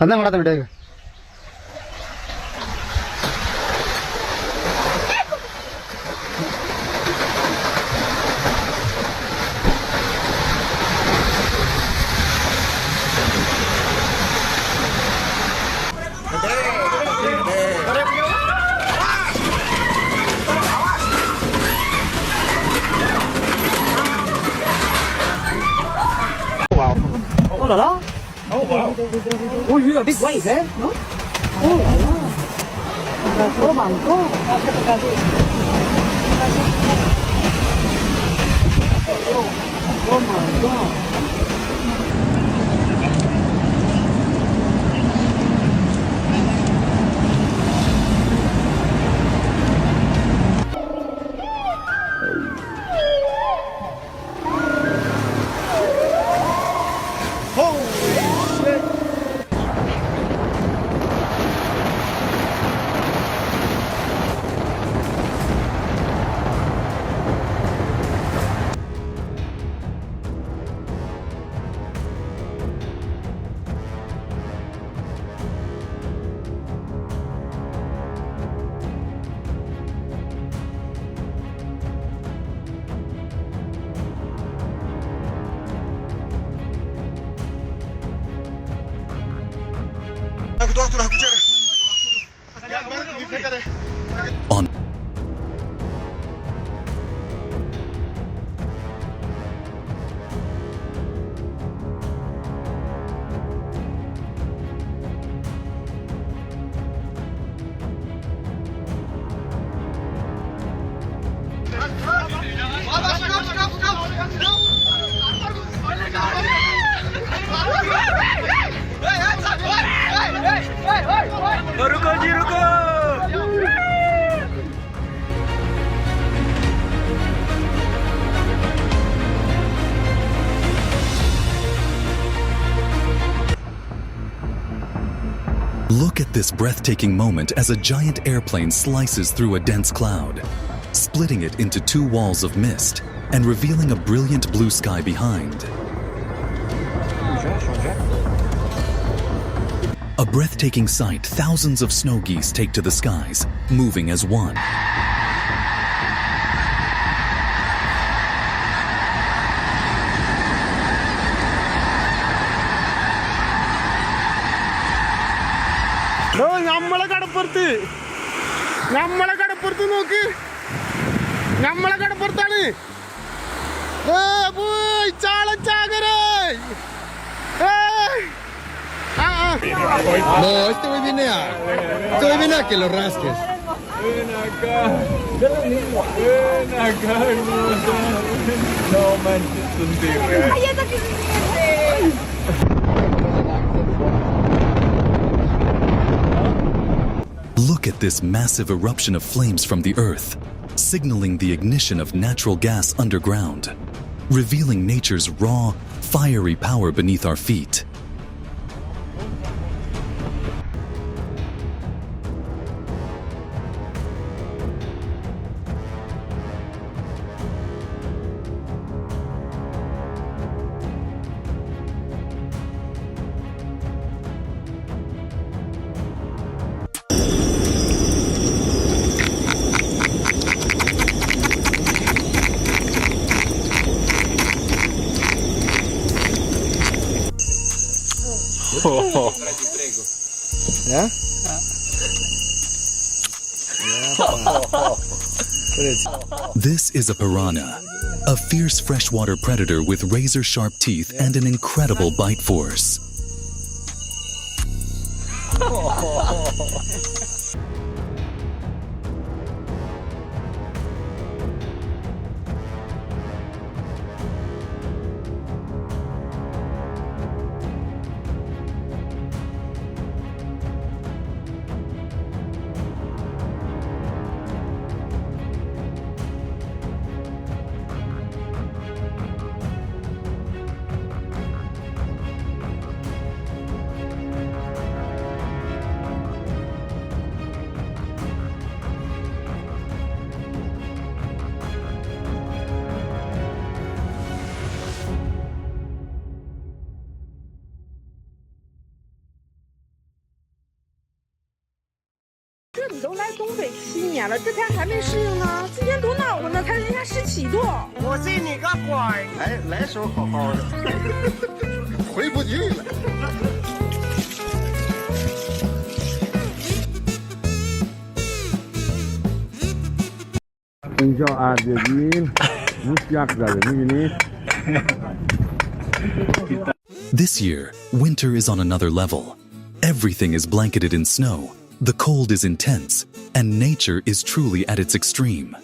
അതാ കൂടെ വിട്ടേക്ക്. là đó. Oh wow. Oh, you have big waves, eh? No? Oh là đó. Oh my god. Oh my god. On Look at this breathtaking moment as a giant airplane slices through a dense cloud, splitting it into two walls of mist and revealing a brilliant blue sky behind. A breathtaking sight thousands of snow geese take to the skies, moving as one. നമ്മളെ കടപ്പുറത്ത് നോക്ക്, നമ്മളെ കടപ്പുറത്താണ്. No, este güey viene a que lo rasques. Ven acá. Ven acá, hermosa. No manches, un tigre. Ay, anda que se siente. Look at this massive eruption of flames from the earth, signaling the ignition of natural gas underground, revealing nature's raw, fiery power beneath our feet. Yeah? This is a piranha, a fierce freshwater predator with razor-sharp teeth and an incredible bite force. 这你都来东北7年了，这天还没适应呢。今天多恼火呢，才人家17度。我信你个鬼！哎，来时候好好的，回不去了。This year, winter is on another level. Everything is blanketed in snow, the cold is intense, and nature is truly at its extreme.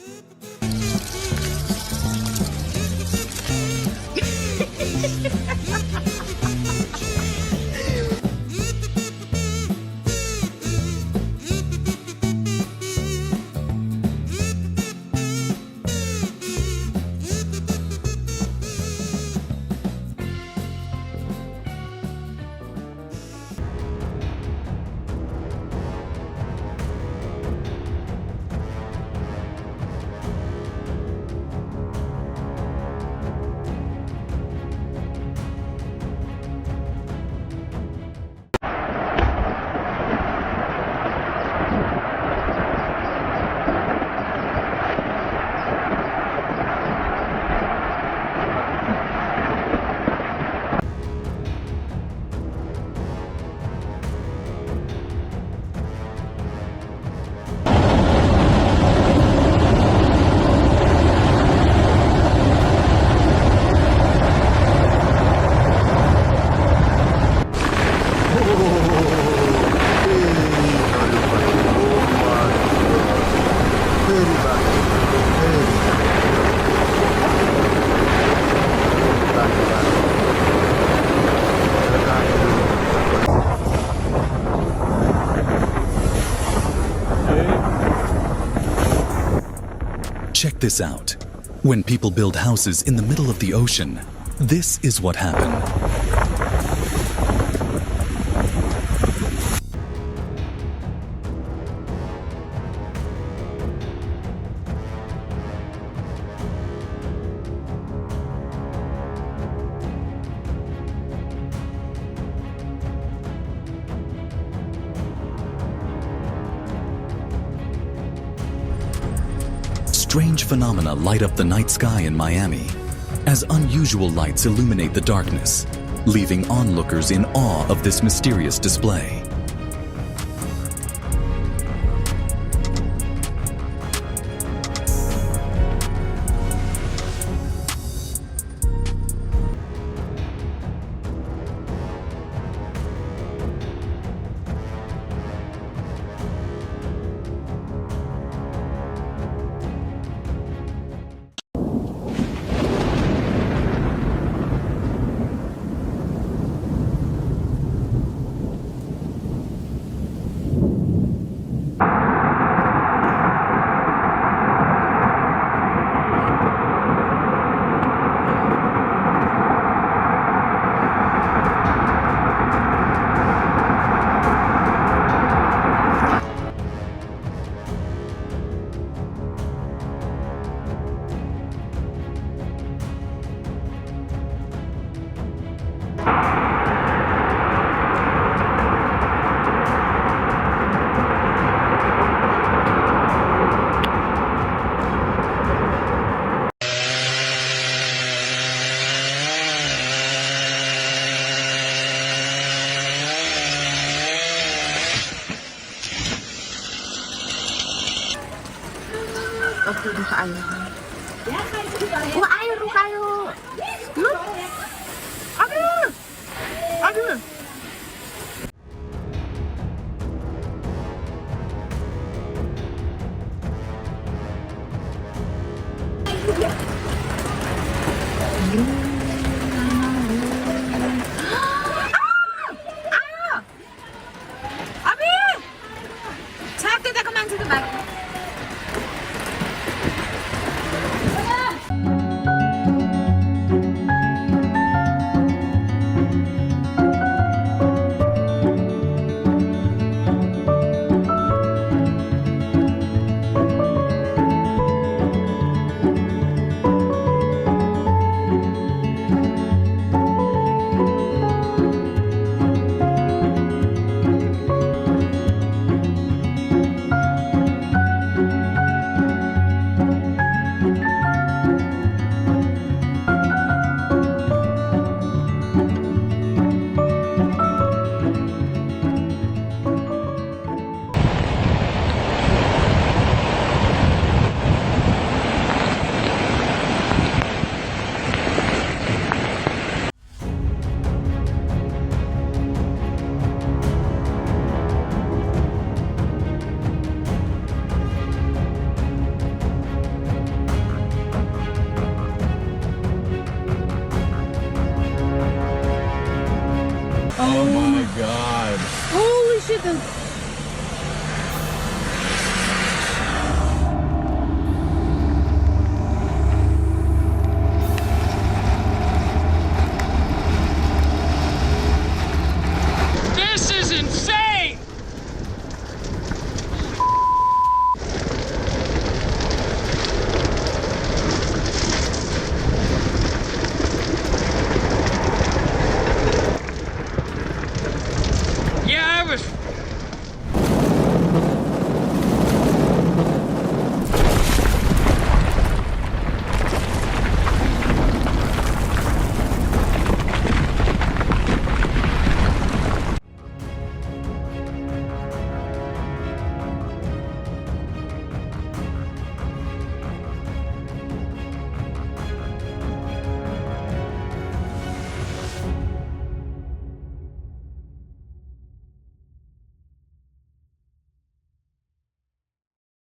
Check this out. When people build houses in the middle of the ocean, this is what happened. Strange phenomena light up the night sky in Miami, as unusual lights illuminate the darkness, leaving onlookers in awe of this mysterious display. air kayo. Look. Aduh. Aduh. 这个